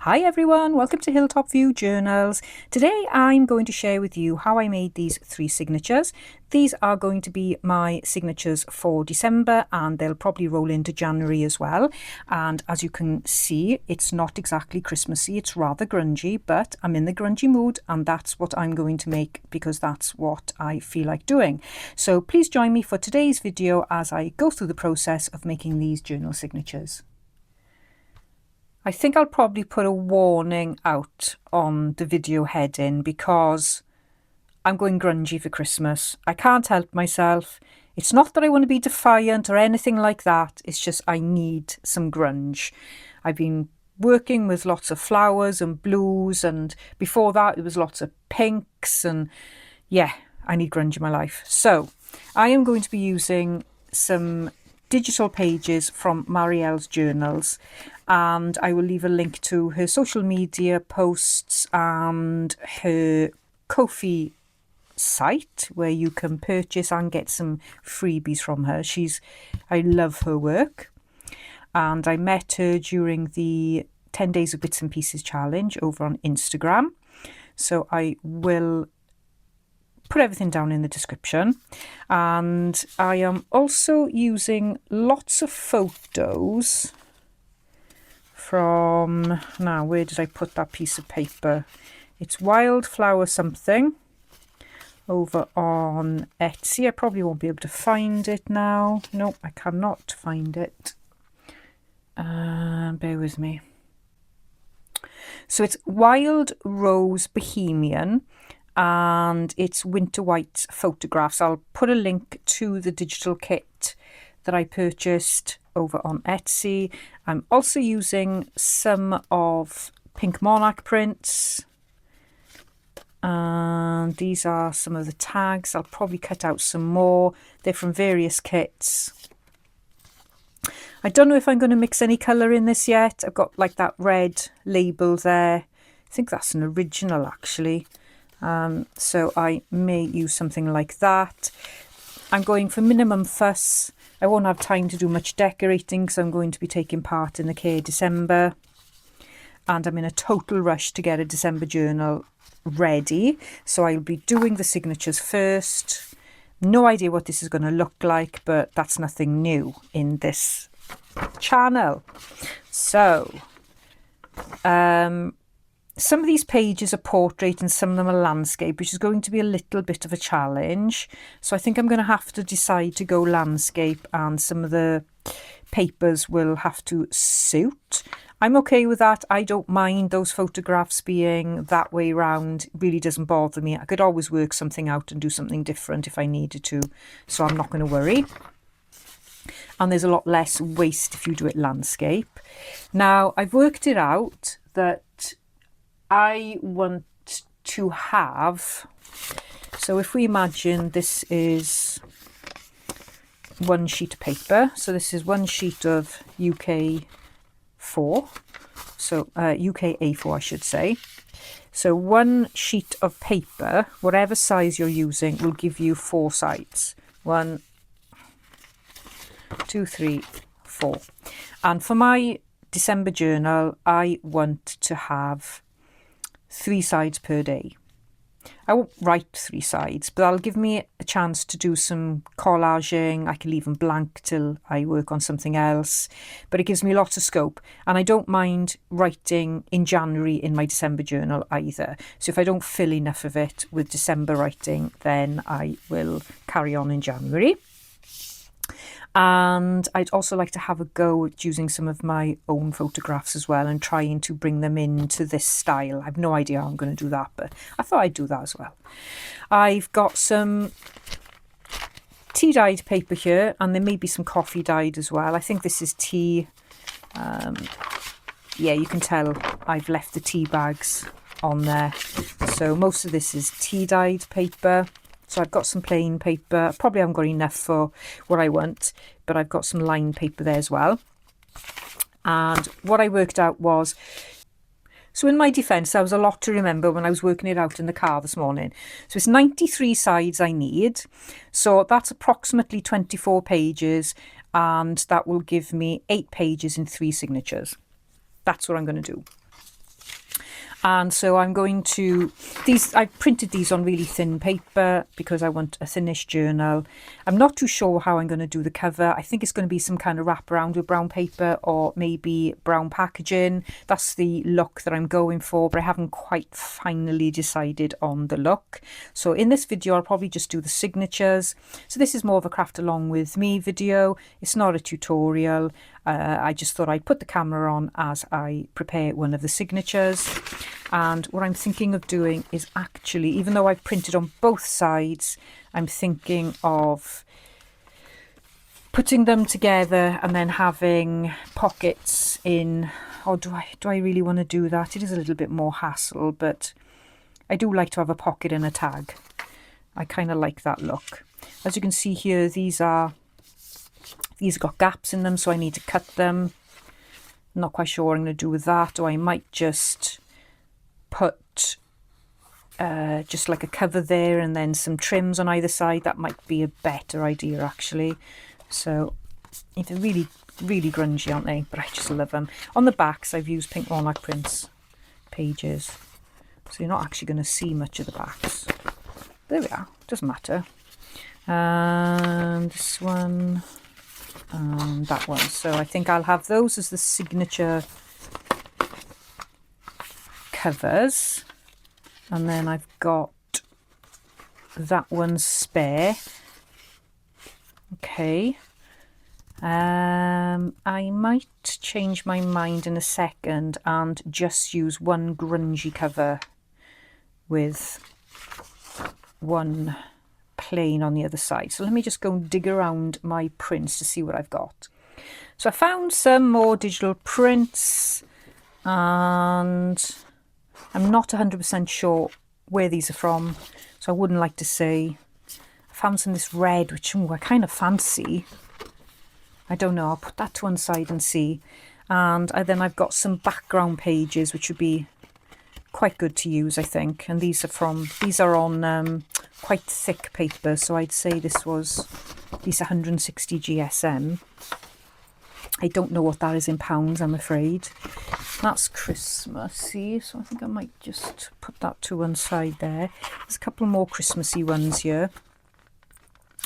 Hi everyone, welcome to Hilltop View Journals. Today I'm going to share with you how I made these 3 signatures. These are going to be my signatures for December and they'll probably roll into January as well. And as you can see, it's not exactly Christmassy, it's rather grungy, but I'm in the grungy mood and that's what I'm going to make because that's what I feel like doing. So please join me for today's video as I go through the process of making these journal signatures. I think I'll probably put a warning out on the video heading because I'm going grungy for Christmas. I can't help myself. It's not that I want to be defiant or anything like that. It's just I need some grunge. I've been working with lots of flowers and blues, and before that it was lots of pinks, and yeah, I need grunge in my life. So I am going to be using some digital pages from Marielle's journals, and I will leave a link to her social media posts and her Ko-fi site where you can purchase and get some freebies from her. I love her work, and I met her during the 10 days of bits and pieces challenge over on Instagram, so I will put everything down in the description. And I am also using lots of photos from, now where did I put that piece of paper? It's wildflower something over on Etsy. I probably won't be able to find it now. No, I cannot find it. Bear with me. So it's Wild Rose Bohemian, and it's Winter White photographs. I'll put a link to the digital kit that I purchased over on Etsy. I'm also using some of Pink Monarch prints, and these are some of the tags. I'll probably cut out some more. They're from various kits. I don't know if I'm going to mix any colour in this yet. I've got like that red label there. I think that's an original actually. So I may use something like that. I'm going for minimum fuss. I won't have time to do much decorating because I'm going to be taking part in the Care December, and I'm in a total rush to get a December journal ready. So I'll be doing the signatures first. No idea what this is going to look like, but that's nothing new in this channel. So some of these pages are portrait and some of them are landscape, which is going to be a little bit of a challenge. So I think I'm going to have to decide to go landscape, and some of the papers will have to suit. I'm okay with that. I don't mind those photographs being that way round. It really doesn't bother me. I could always work something out and do something different if I needed to. So I'm not going to worry. And there's a lot less waste if you do it landscape. Now, I've worked it out that I want to have, so if we imagine this is one sheet of paper, so this is one sheet of UK4, so UK A4 I should say. So one sheet of paper, whatever size you're using, will give you 4 sides. 1, 2, 3, 4. And for my December journal, I want to have 3 sides per day. I won't write 3 sides, but that'll give me a chance to do some collaging. I can leave them blank till I work on something else, but it gives me lots of scope, and I don't mind writing in January in my December journal either. So if I don't fill enough of it with December writing, then I will carry on in January. And I'd also like to have a go at using some of my own photographs as well and trying to bring them into this style. I've no idea how I'm going to do that, but I thought I'd do that as well. I've got some tea dyed paper here, and there may be some coffee dyed as well. I think this is tea. Yeah, you can tell I've left the tea bags on there. So most of this is tea dyed paper. So I've got some plain paper. Probably haven't got enough for what I want, but I've got some lined paper there as well. And what I worked out was, so in my defence, that was a lot to remember when I was working it out in the car this morning. So it's 93 sides I need. So that's approximately 24 pages, and that will give me 8 pages in 3 signatures. That's what I'm going to do. And so I'm going to, I printed these on really thin paper because I want a thinnish journal. I'm not too sure how I'm going to do the cover. I think it's going to be some kind of wraparound with brown paper or maybe brown packaging. That's the look that I'm going for, but I haven't quite finally decided on the look. So in this video, I'll probably just do the signatures. So this is more of a craft along with me video. It's not a tutorial. I just thought I'd put the camera on as I prepare one of the signatures. And what I'm thinking of doing is actually, even though I've printed on both sides, I'm thinking of putting them together and then having pockets in. Or do I really want to do that? It is a little bit more hassle, but I do like to have a pocket and a tag. I kind of like that look. As you can see here, these got gaps in them, so I need to cut them. I'm not quite sure what I'm going to do with that, or I might just put just like a cover there and then some trims on either side. That might be a better idea actually. So they're really, really grungy, aren't they? But I just love them. On the backs I've used pink monarch prints pages, so you're not actually going to see much of the backs. There we are, doesn't matter. And this one and that one. So I think I'll have those as the signature covers, and then I've got that one spare. Okay, I might change my mind in a second and just use one grungy cover with one plain on the other side. So let me just go and dig around my prints to see what I've got. So I found some more digital prints and I'm not 100% sure where these are from, so I wouldn't like to say. I found some of this red, which I kind of fancy. I don't know, I'll put that to one side and see. And then I've got some background pages, which would be quite good to use, I think. And these are on quite thick paper, so I'd say this was at least 160 GSM. I don't know what that is in pounds, I'm afraid. That's Christmassy, so I think I might just put that to one side there. There's a couple more Christmassy ones here.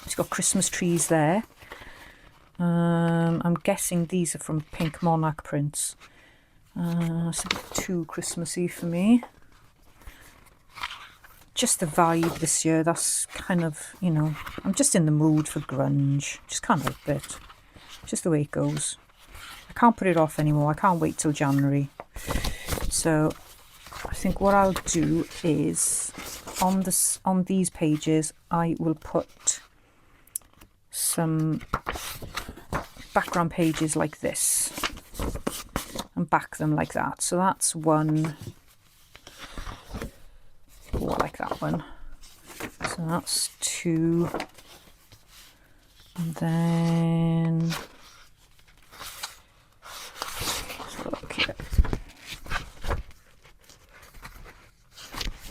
It's got Christmas trees there. I'm guessing these are from Pink Monarch prints. It's a bit too Christmassy for me. Just the vibe this year, that's kind of, you know, I'm just in the mood for grunge. Just can't help it. Just the way it goes. I can't put it off anymore. I can't wait till January. So I think what I'll do is on these pages I will put some background pages like this and back them like that. So that's one. Oh, I like that one. So that's two. And then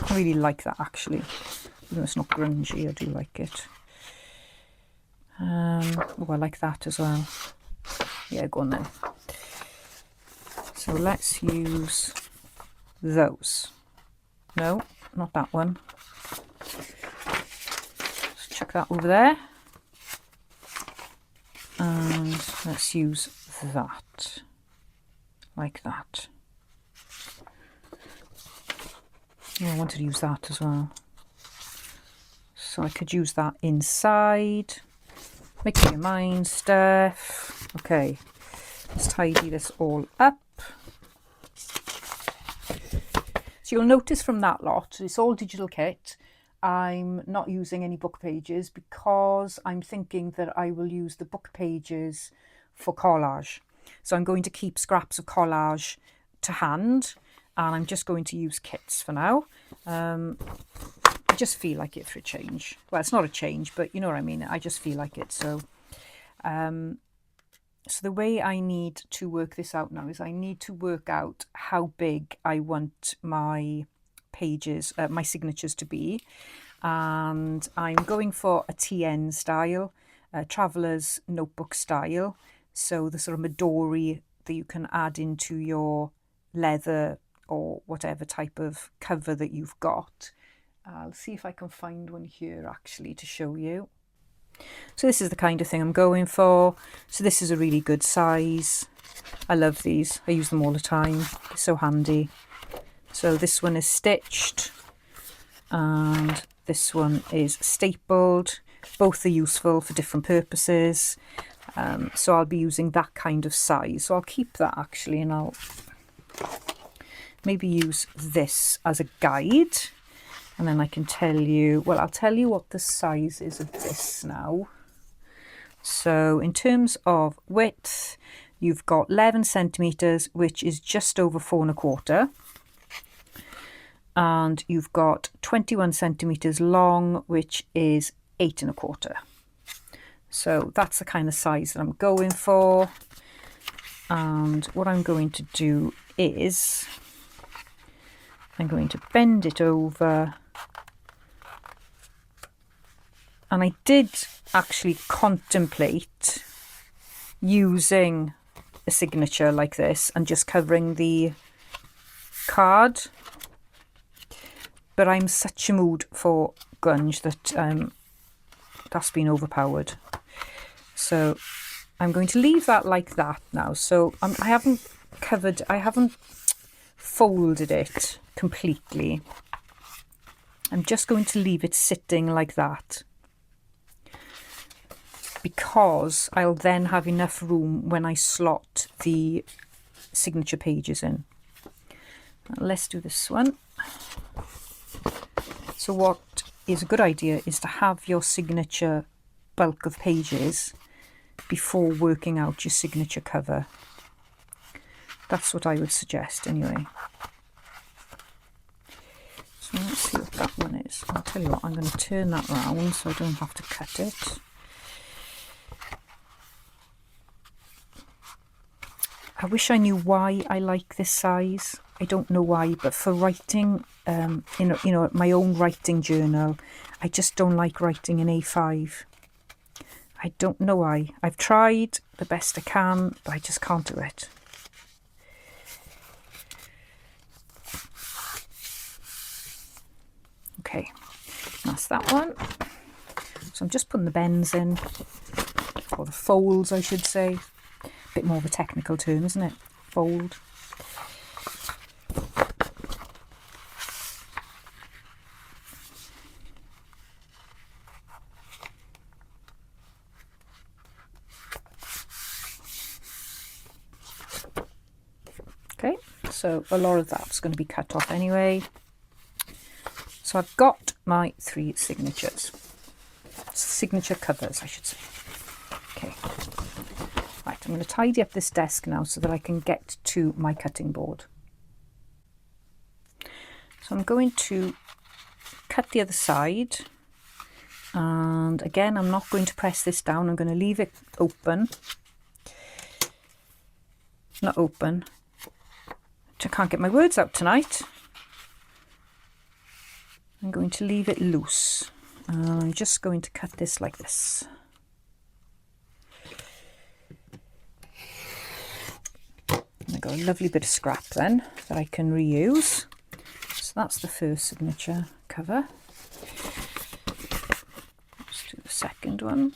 I really like that actually. Even though it's not grungy, I do like it. Oh, I like that as well. Yeah, go on then. So let's use those. No, not that one. Let's chuck that over there. And let's use that. Like that. Oh, I wanted to use that as well. So I could use that inside. Making your mind stuff. Okay, let's tidy this all up. So you'll notice from that lot, it's all digital kit. I'm not using any book pages because I'm thinking that I will use the book pages for collage. So I'm going to keep scraps of collage to hand, and I'm just going to use kits for now. I just feel like it for a change. Well, it's not a change, but you know what I mean. I just feel like it. So so the way I need to work this out now is I need to work out how big I want my pages, my signatures to be. And I'm going for a TN style, traveler's notebook style. So the sort of Midori that you can add into your leather or whatever type of cover that you've got. I'll see if I can find one here actually to show you. So this is the kind of thing I'm going for. So this is a really good size. I love these. I use them all the time. They're so handy. So this one is stitched and this one is stapled. Both are useful for different purposes. So I'll be using that kind of size. So I'll keep that actually, and I'll maybe use this as a guide. And then I can tell you, well, I'll tell you what the size is of this now. So in terms of width, you've got 11 centimetres, which is just over 4¼ and you've got 21 centimetres long, which is 8¼ So that's the kind of size that I'm going for. And what I'm going to do is I'm going to bend it over. And I did actually contemplate using a signature like this and just covering the card. But I'm such a mood for grunge that that's been overpowered. So I'm going to leave that like that now. So I haven't folded it completely. I'm just going to leave it sitting like that, because I'll then have enough room when I slot the signature pages in. Let's do this one. So what is a good idea is to have your signature bulk of pages before working out your signature cover. That's what I would suggest anyway. So let's see what that one is. I'll tell you what, I'm going to turn that round so I don't have to cut it. I wish I knew why I like this size. I don't know why, but for writing, my own writing journal, I just don't like writing in A5. I don't know why. I've tried the best I can, but I just can't do it. Okay, that's that one. So I'm just putting the bends in, or the folds, I should say. A bit more of a technical term, isn't it? Fold. Okay, so a lot of that's going to be cut off anyway. So I've got my 3 signatures. Signature covers, I should say. Okay. Right, I'm going to tidy up this desk now so that I can get to my cutting board. So I'm going to cut the other side. And again, I'm not going to press this down. I'm going to leave it open. Not open. I can't get my words out tonight. I'm going to leave it loose. I'm just going to cut this like this. And I got a lovely bit of scrap then that I can reuse. So that's the first signature cover. Let's do the second one.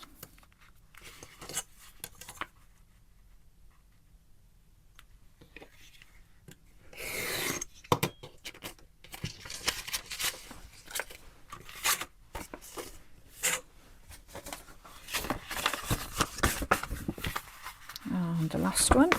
And the last one.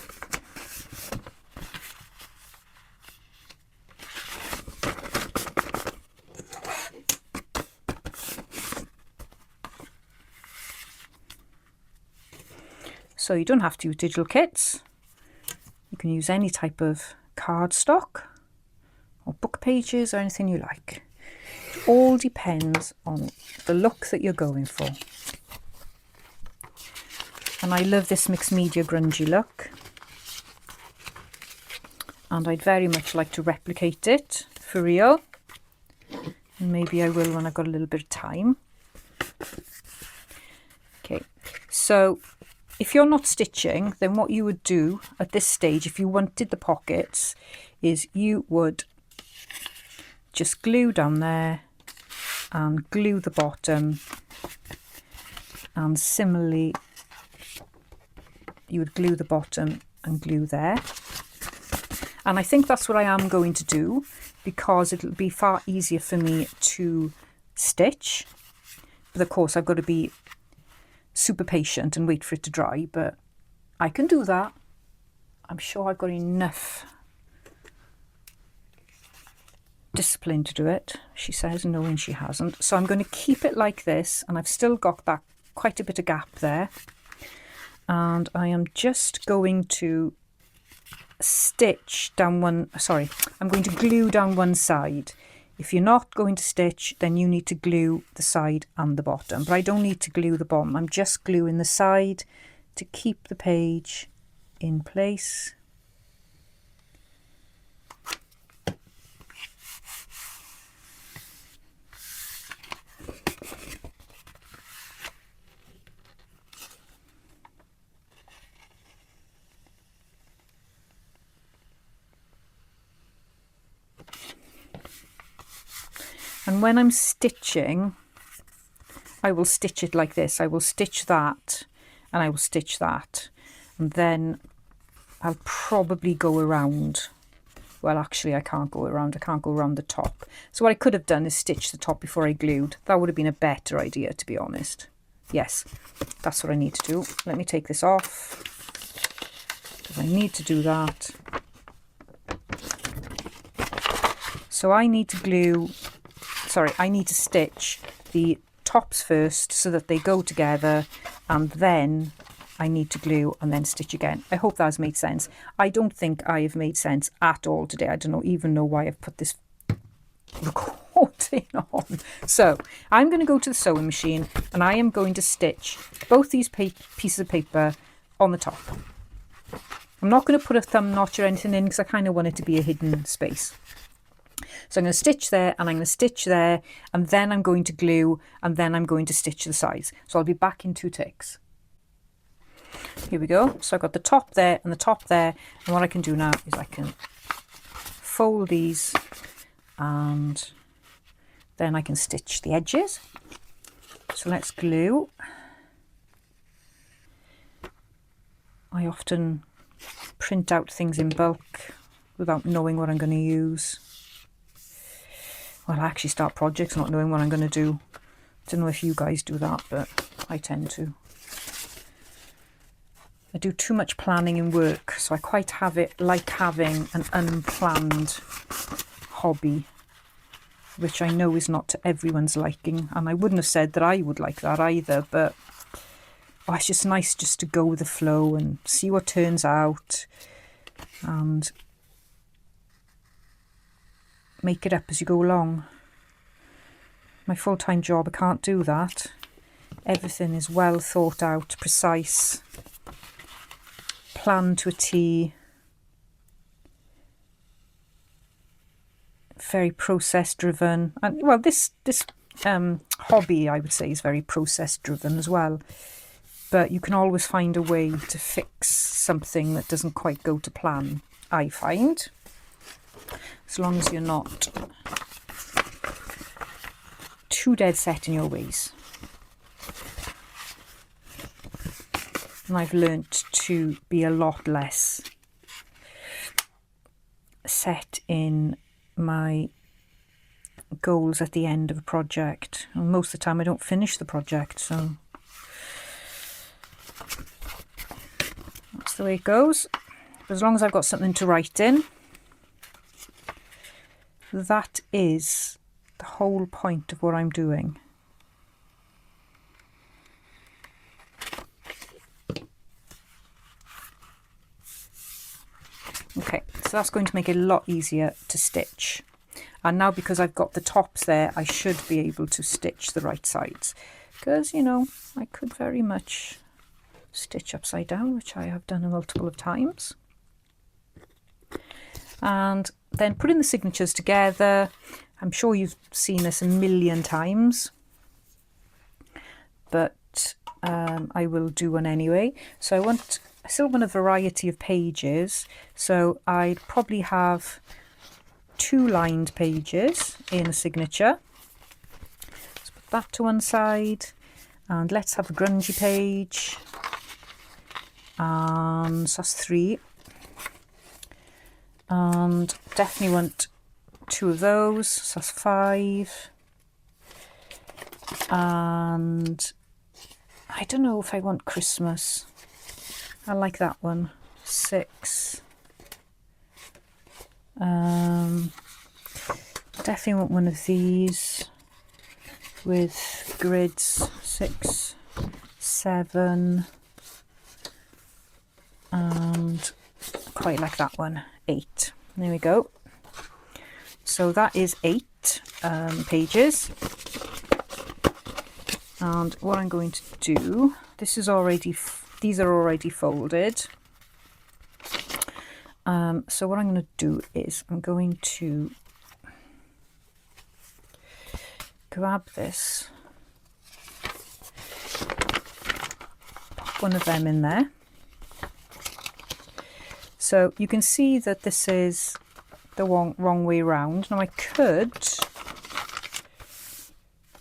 So you don't have to use digital kits. You can use any type of cardstock or book pages or anything you like. It all depends on the look that you're going for. And I love this mixed media grungy look. And I'd very much like to replicate it for real. And maybe I will when I've got a little bit of time. Okay, so if you're not stitching, then what you would do at this stage, if you wanted the pockets, is you would just glue down there and glue the bottom, and similarly you would glue the bottom and glue there. And I think that's what I am going to do, because it'll be far easier for me to stitch. But of course I've got to be super patient and wait for it to dry, but I can do that. I'm sure I've got enough discipline to do it. She says no, and she hasn't. So I'm going to keep it like this, and I've still got that quite a bit of gap there. And I am just going to stitch down one, sorry, I'm going to glue down one side. If you're not going to stitch, then you need to glue the side and the bottom. But I don't need to glue the bottom. I'm just gluing the side to keep the page in place. And when I'm stitching, I will stitch it like this. I will stitch that and I will stitch that. And then I'll probably go around. Well, actually, I can't go around. I can't go around the top. So what I could have done is stitch the top before I glued. That would have been a better idea, to be honest. Yes, that's what I need to do. Let me take this off, because I need to do that. So I need to glue... Sorry, I need to stitch the tops first so that they go together, and then I need to glue and then stitch again. I hope that has made sense. I don't think I have made sense at all today. I don't even know why I've put this recording on. So I'm going to go to the sewing machine and I am going to stitch both these pieces of paper on the top. I'm not going to put a thumb notch or anything in, because I kind of want it to be a hidden space. So I'm going to stitch there and I'm going to stitch there, and then I'm going to glue, and then I'm going to stitch the sides. So I'll be back in 2 ticks. Here we go. So I've got the top there and the top there, and what I can do now is I can fold these and then I can stitch the edges. So let's glue. I often print out things in bulk without knowing what I'm going to use. Well, I actually start projects not knowing what I'm going to do. I don't know if you guys do that, but I tend to. I do too much planning in work, so I quite like having an unplanned hobby, which I know is not to everyone's liking. And I wouldn't have said that I would like that either, but it's just nice just to go with the flow and see what turns out and make it up as you go along. My full-time job, I can't do that. Everything is well thought out, precise, planned to a T, very process driven. And well, this hobby, I would say, is very process driven as well. But you can always find a way to fix something that doesn't quite go to plan, I find. As long as you're not too dead set in your ways. And I've learnt to be a lot less set in my goals at the end of a project. And most of the time I don't finish the project, so that's the way it goes. But as long as I've got something to write in, that is the whole point of what I'm doing. Okay, so that's going to make it a lot easier to stitch. And now, because I've got the tops there, I should be able to stitch the right sides. Because, you know, I could very much stitch upside down, which I have done a multiple of times. And then putting the signatures together. I'm sure you've seen this a million times, but I will do one anyway. So I still want a variety of pages, so I'd probably have 2 lined pages in a signature. Let's put that to one side, and let's have a grungy page, and so that's 3, and definitely want 2 of those, so that's 5, and I don't know if I want Christmas. I like that one. 6. Definitely want one of these with grids. 6, 7, and quite like that one. 8. There we go. So that is 8 pages. And what I'm going to do, these are already folded. So what I'm going to do is I'm going to grab this, pop one of them in there. So you can see that this is the wrong way round. Now I could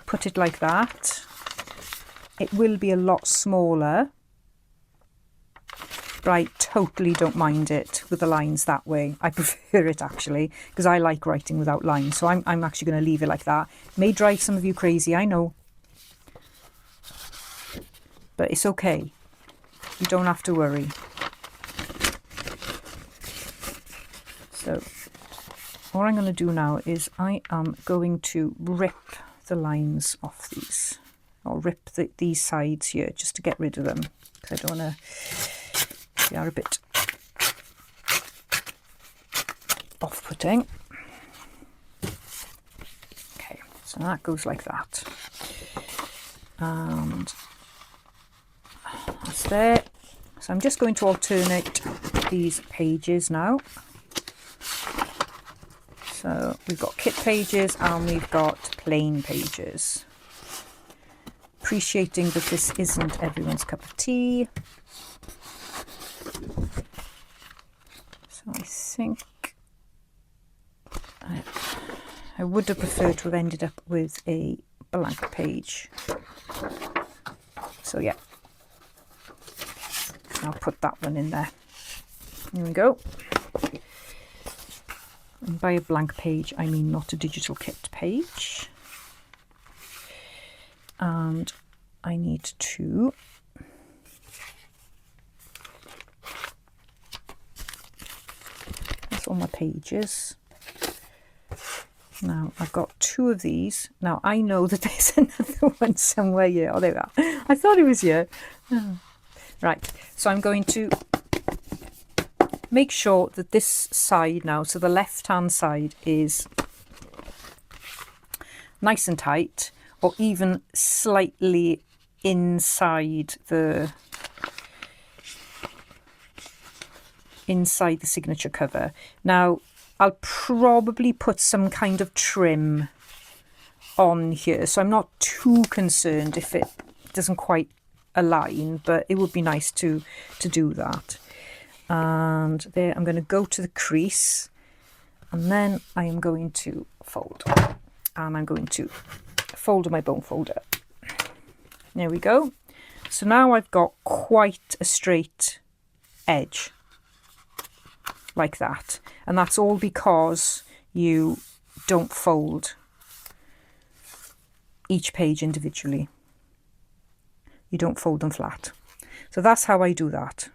put it like that. It will be a lot smaller, but I totally don't mind it with the lines that way. I prefer it actually, because I like writing without lines. So I'm actually going to leave it like that. It may drive some of you crazy, I know, but it's okay. You don't have to worry. So what I'm going to do now is I am going to rip the lines off these. I'll rip these sides here just to get rid of them, because I don't want to, they are a bit off-putting. Okay, so that goes like that. And that's there. So I'm just going to alternate these pages now. So we've got kit pages and we've got plain pages. Appreciating that this isn't everyone's cup of tea. So I think I would have preferred to have ended up with a blank page. So yeah, I'll put that one in there. Here we go. And by a blank page, I mean not a digital kit page. And I need to that's all my pages. Now I've got 2 of these. Now I know that there's another one somewhere here. Oh, there we are. I thought it was here. Oh. Right, so I'm going to make sure that this side now, so the left hand side, is nice and tight, or even slightly inside the signature cover. Now I'll probably put some kind of trim on here, so I'm not too concerned if it doesn't quite align, but it would be nice to do that. And there I'm going to go to the crease, and then I am going to fold, and I'm going to fold my bone folder. There we go. So now I've got quite a straight edge like that, and that's all because you don't fold each page individually. You don't fold them flat. So that's how I do that.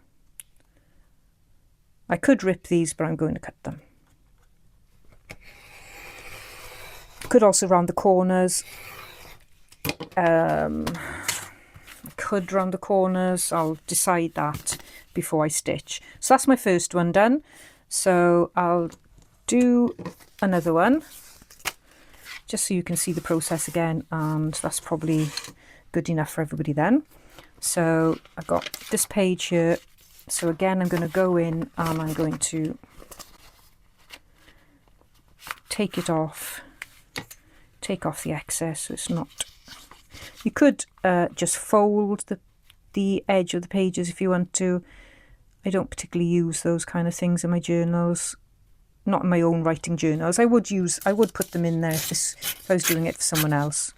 I could rip these, but I'm going to cut them. Could also round the corners. I could round the corners. I'll decide that before I stitch. So that's my first one done. So I'll do another one just so you can see the process again, and that's probably good enough for everybody then. So I've got this page here. So again, I'm going to go in and I'm going to take it off, take off the excess so it's not. You could just fold the edge of the pages if you want to. I don't particularly use those kind of things in my journals. not in my own writing journals. I would put them in there if I was doing it for someone else.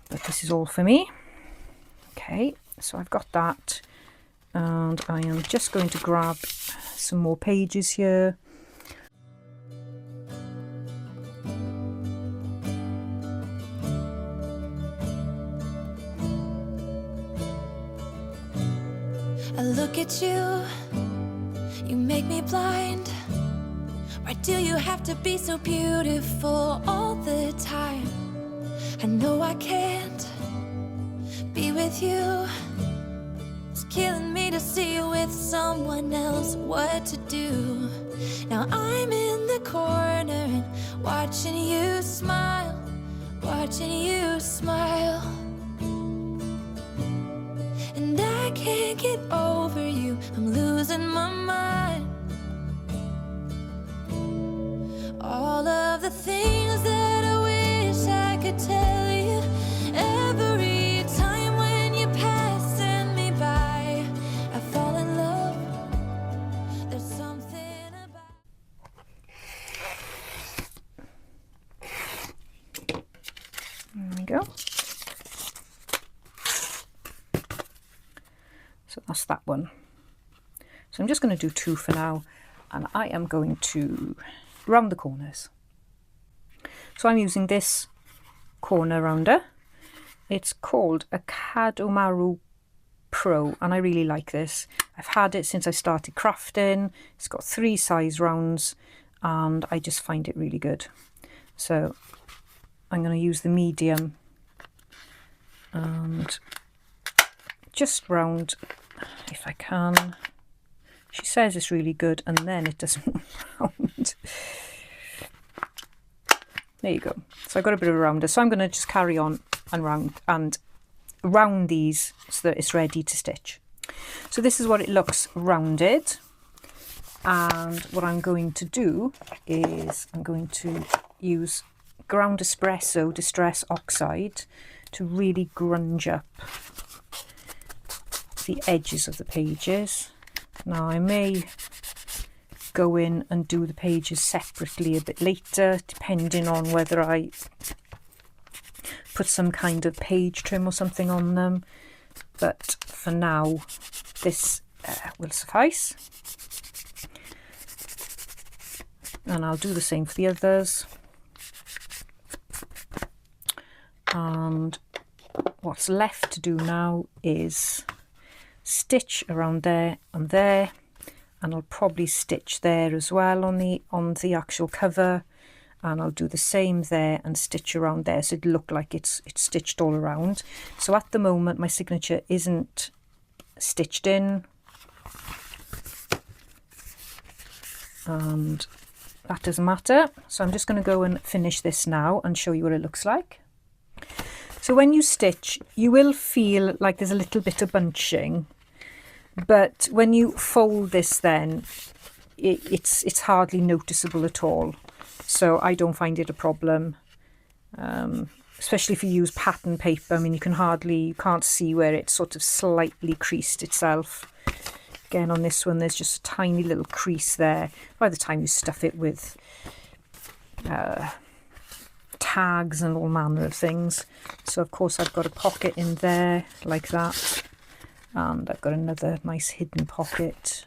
But this is all for me. Okay, so I've got that, and I am just going to grab some more pages here. I look at you, you make me blind. Why do you have to be so beautiful all the time? I know I can't be with you. It's killing me to see you with someone else. What to do? Now I'm in the corner and watching you smile, watching you smile. And I can't get over you, I'm losing my mind. All of the things that I wish I could tell you, every time when you're passing me by, I fall in love. There's something about... There we go. So that's that one. So I'm just going to do 2 for now, and I am going to round the corners. So I'm using this corner rounder. It's called a Kadomaru Pro, and I really like this. I've had it since I started crafting. It's got 3 size rounds, and I just find it really good. So I'm going to use the medium and just round if I can. She says it's really good, and then it doesn't round. There you go. So I've got a bit of a rounder. So I'm going to just carry on and round these so that it's ready to stitch. So this is what it looks rounded. And what I'm going to do is I'm going to use ground espresso distress oxide to really grunge up the edges of the pages. Now I may go in and do the pages separately a bit later, depending on whether I put some kind of page trim or something on them, but for now this will suffice, and I'll do the same for the others. And what's left to do now is stitch around there and there, and I'll probably stitch there as well on the actual cover, and I'll do the same there and stitch around there so it'll look like it's stitched all around. So at the moment my signature isn't stitched in, and that doesn't matter. So I'm just going to go and finish this now and show you what it looks like. So when you stitch, you will feel like there's a little bit of bunching, but when you fold this then it's hardly noticeable at all. So I don't find it a problem, especially if you use pattern paper. I mean, you can't see where it's sort of slightly creased itself. Again, on this one there's just a tiny little crease there by the time you stuff it with tags and all manner of things. So of course I've got a pocket in there like that, and I've got another nice hidden pocket,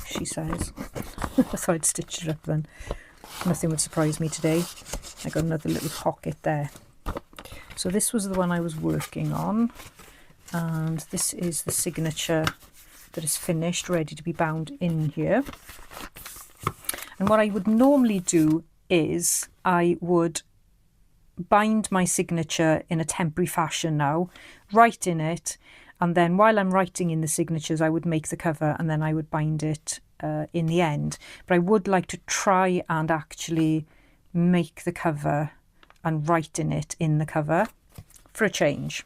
she says. I thought I'd stitch it up then. Nothing would surprise me today. I got another little pocket there. So this was the one I was working on, and this is the signature that is finished, ready to be bound in here. And what I would normally do is I would bind my signature in a temporary fashion now, write in it, and then while I'm writing in the signatures I would make the cover, and then I would bind it in the end. But I would like to try and actually make the cover and write in it in the cover for a change.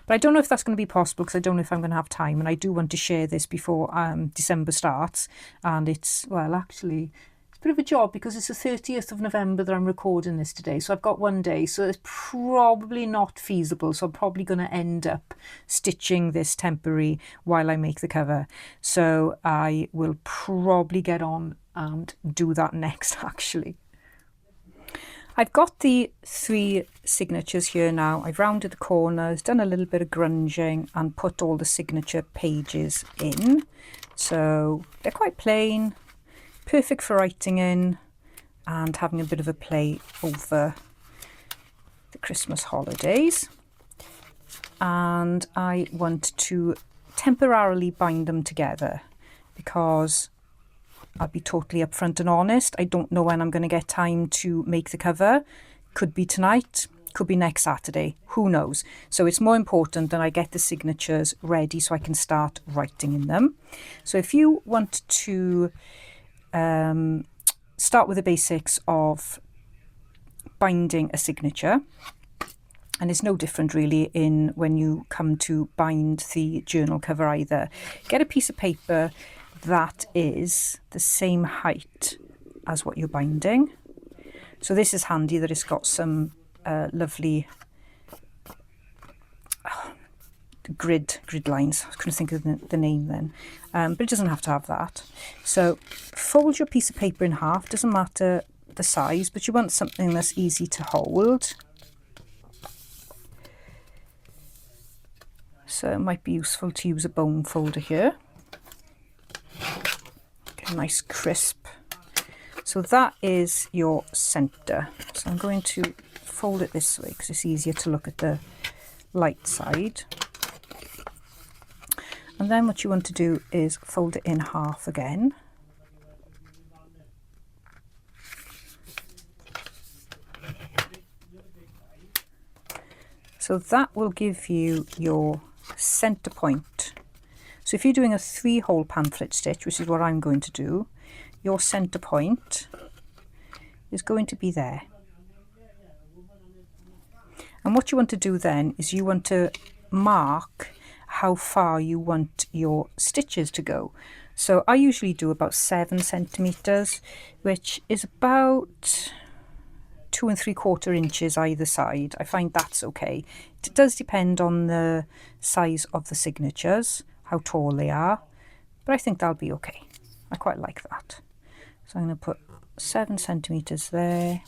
But I don't know if that's going to be possible, because I don't know if I'm going to have time, and I do want to share this before December starts. And it's, well, actually it's bit of a job because it's the 30th of November that I'm recording this today. So I've got one day, so it's probably not feasible. So I'm probably going to end up stitching this temporary while I make the cover. So I will probably get on and do that next actually. I've got the 3 signatures here now. I've rounded the corners, done a little bit of grunging and put all the signature pages in. So they're quite plain, perfect for writing in and having a bit of a play over the Christmas holidays. And I want to temporarily bind them together because I'll be totally upfront and honest. I don't know when I'm going to get time to make the cover. Could be tonight, could be next Saturday, who knows. So it's more important that I get the signatures ready so I can start writing in them. So if you want to start with the basics of binding a signature, and it's no different really in when you come to bind the journal cover either. Get a piece of paper that is the same height as what you're binding. So this is handy that it's got some lovely grid lines. I couldn't think of the name then, but it doesn't have to have that. So fold your piece of paper in half, doesn't matter the size, but you want something that's easy to hold. So it might be useful to use a bone folder here. Nice crisp. So that is your center. So I'm going to fold it this way because it's easier to look at the light side. And then what you want to do is fold it in half again. So that will give you your center point. So if you're doing a 3-hole pamphlet stitch, which is what I'm going to do, your center point is going to be there. And what you want to do then is you want to mark how far you want your stitches to go. So I usually do about 7 centimeters, which is about 2 3/4 inches either side. I find that's okay. It does depend on the size of the signatures, how tall they are, but I think that'll be okay. I quite like that. So I'm going to put 7 centimeters there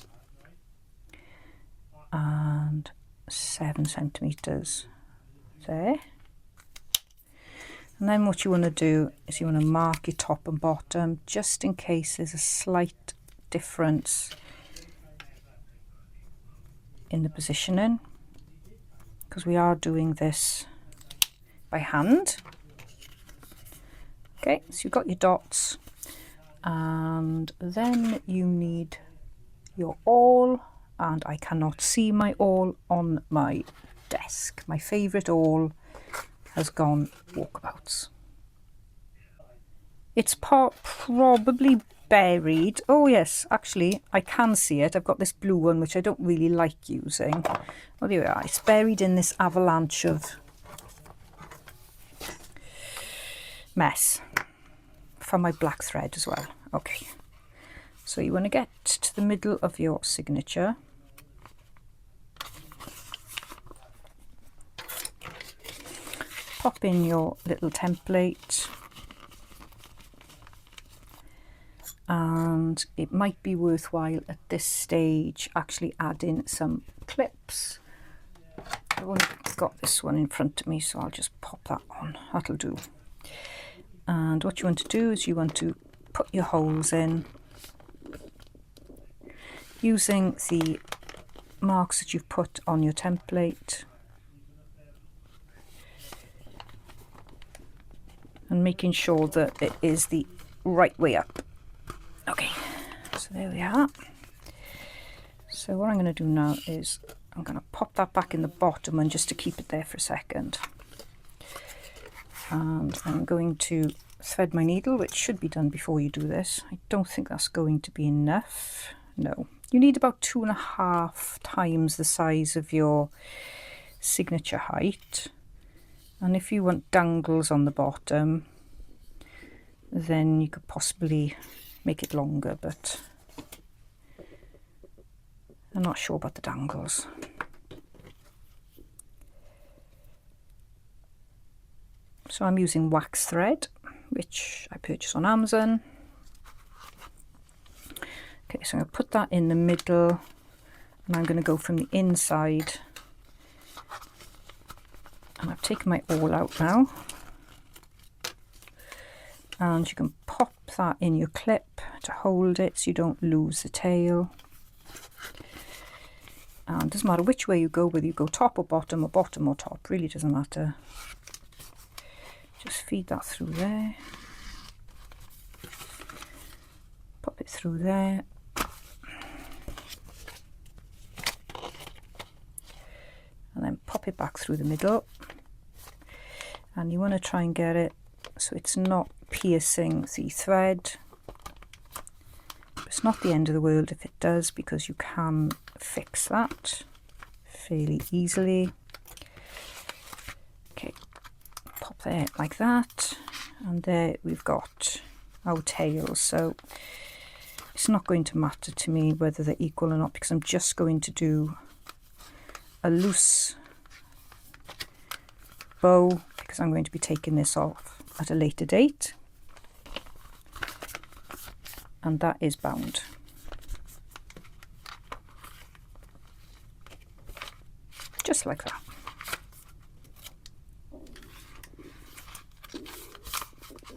and 7 centimeters there. And then what you want to do is you want to mark your top and bottom just in case there's a slight difference in the positioning, because we are doing this by hand. Okay, so you've got your dots, and then you need your awl, and I cannot see my awl on my desk. My favourite awl has gone walkabouts. It's probably buried. Oh yes, actually I can see it. I've got this blue one which I don't really like using. Oh, there we are. It's buried in this avalanche of mess from my black thread as well. Okay, so you want to get to the middle of your signature. Pop in your little template, and it might be worthwhile at this stage actually adding some clips. I've only got this one in front of me, so I'll just pop that on. That'll do. And what you want to do is you want to put your holes in using the marks that you've put on your template, and making sure that it is the right way up. Okay, so there we are. So what I'm going to do now is I'm going to pop that back in the bottom and just to keep it there for a second. And I'm going to thread my needle, which should be done before you do this. I don't think that's going to be enough. No, you need about 2.5 times the size of your signature height. And if you want dangles on the bottom, then you could possibly make it longer, but I'm not sure about the dangles. So I'm using wax thread, which I purchased on Amazon. Okay, so I'm going to put that in the middle, and I'm going to go from the inside. And I've taken my awl out now. And you can pop that in your clip to hold it so you don't lose the tail. And it doesn't matter which way you go, whether you go top or bottom or top, really doesn't matter. Just feed that through there. Pop it through there. And then pop it back through the middle. And you want to try and get it so it's not piercing the thread. It's not the end of the world if it does, because you can fix that fairly easily. Okay, pop there like that, and there we've got our tails. So it's not going to matter to me whether they're equal or not, because I'm just going to do a loose bow, because I'm going to be taking this off at a later date, and that is bound. Just like that.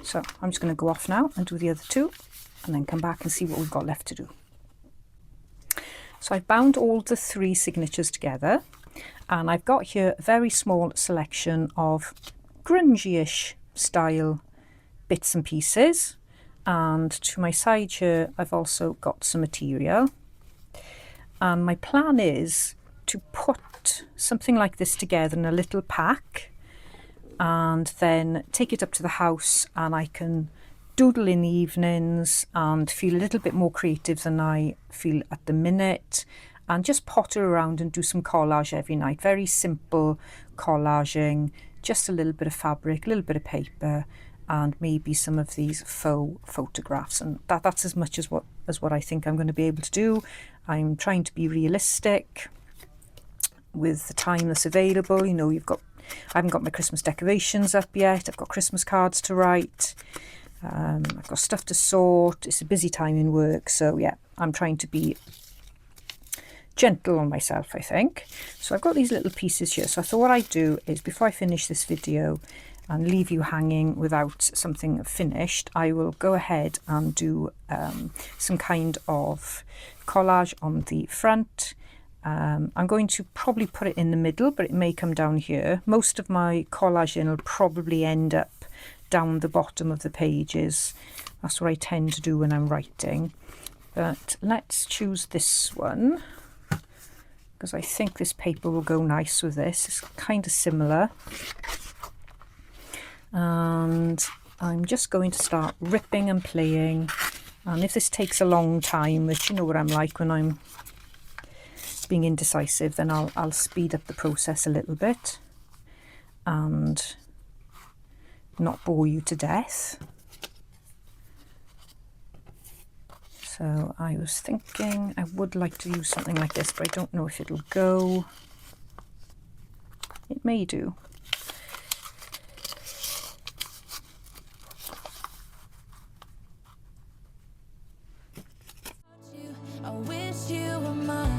So I'm just going to go off now and do the other two, and then come back and see what we've got left to do. So I've bound all the 3 signatures together, and I've got here a very small selection of grungy-ish style bits and pieces, and to my side here I've also got some material, and my plan is to put something like this together in a little pack and then take it up to the house, and I can doodle in the evenings and feel a little bit more creative than I feel at the minute, and just potter around and do some collage every night. Very simple collaging, just a little bit of fabric, a little bit of paper, and maybe some of these faux photographs, and that's as much as what I think I'm going to be able to do. I'm trying to be realistic with the time that's available. You know, I haven't got my Christmas decorations up yet, I've got Christmas cards to write, I've got stuff to sort. It's a busy time in work, so yeah, I'm trying to be gentle on myself, I think. So I've got these little pieces here, so I thought what I'd do is, before I finish this video and leave you hanging without something finished, I will go ahead and do some kind of collage on the front. I'm going to probably put it in the middle, but it may come down here. Most of my collaging will probably end up down the bottom of the pages. That's what I tend to do when I'm writing. But let's choose this one, because I think this paper will go nice with this. It's kind of similar. And I'm just going to start ripping and playing. And if this takes a long time, which you know what I'm like when I'm being indecisive, then I'll speed up the process a little bit and not bore you to death. So I was thinking I would like to use something like this, but I don't know if it'll go. It may do. I wish you were mine.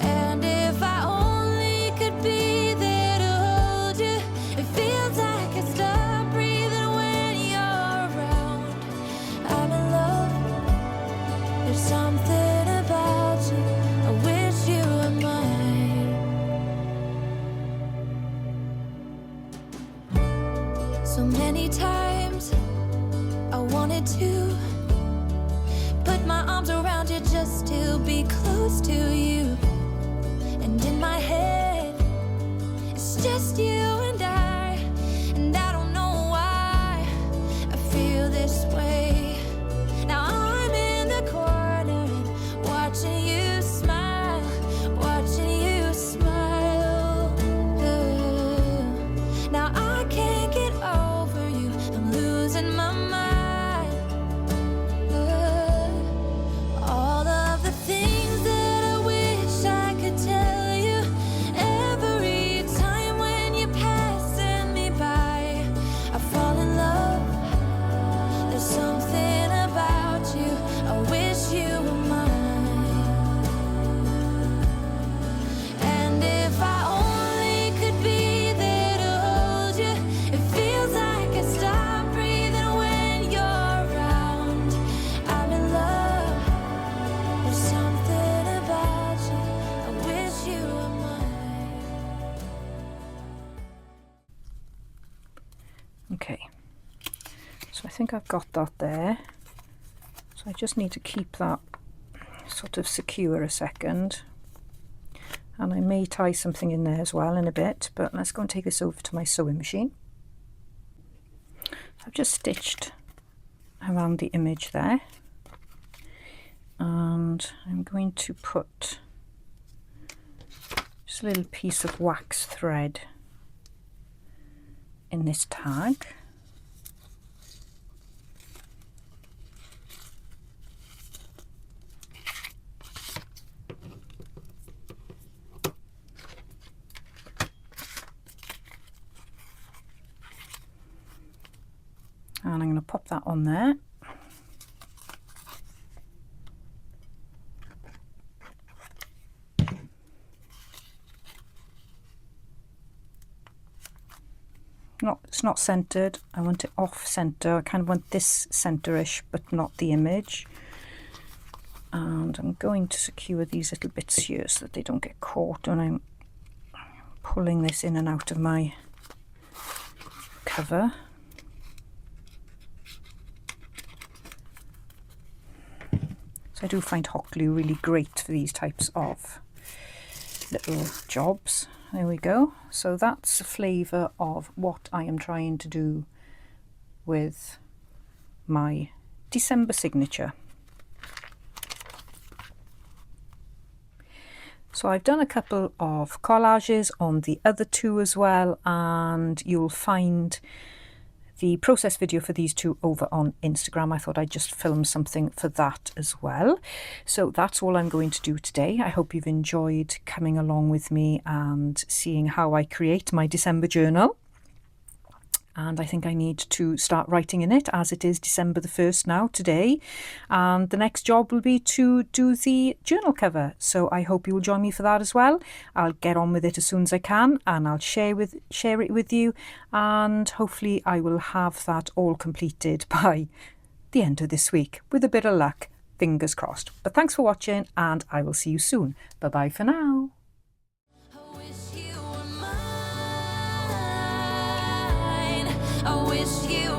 And if I only could be there to hold you, it feels like I stop breathing when you're around. I'm in love, there's something about you. I wish you were mine. So many times I wanted to put my arms around you just to be close to you. And in my head, it's just you and I don't know why I feel this way. Now I'm in the corner and watching you smile, watching you smile. Now I can't get over you, I'm losing my mind. Okay, so I think I've got that there. So I just need to keep that sort of secure a second. And I may tie something in there as well in a bit, but let's go and take this over to my sewing machine. I've just stitched around the image there. And I'm going to put just a little piece of wax thread in this tag. And I'm going to pop that on there. It's not centered. I want it off center. I kind of want this center-ish, but not the image. And I'm going to secure these little bits here so that they don't get caught when I'm pulling this in and out of my cover. So I do find hot glue really great for these types of little jobs. There we go. So that's the flavour of what I am trying to do with my December signature. So I've done a couple of collages on the other two as well, and you'll find the process video for these two over on Instagram. I thought I'd just film something for that as well. So that's all I'm going to do today. I hope you've enjoyed coming along with me and seeing how I create my December journal. And I think I need to start writing in it, as it is December the 1st now, today. And the next job will be to do the journal cover. So I hope you will join me for that as well. I'll get on with it as soon as I can, and I'll share it with you. And hopefully I will have that all completed by the end of this week. With a bit of luck, fingers crossed. But thanks for watching, and I will see you soon. Bye-bye for now. I wish you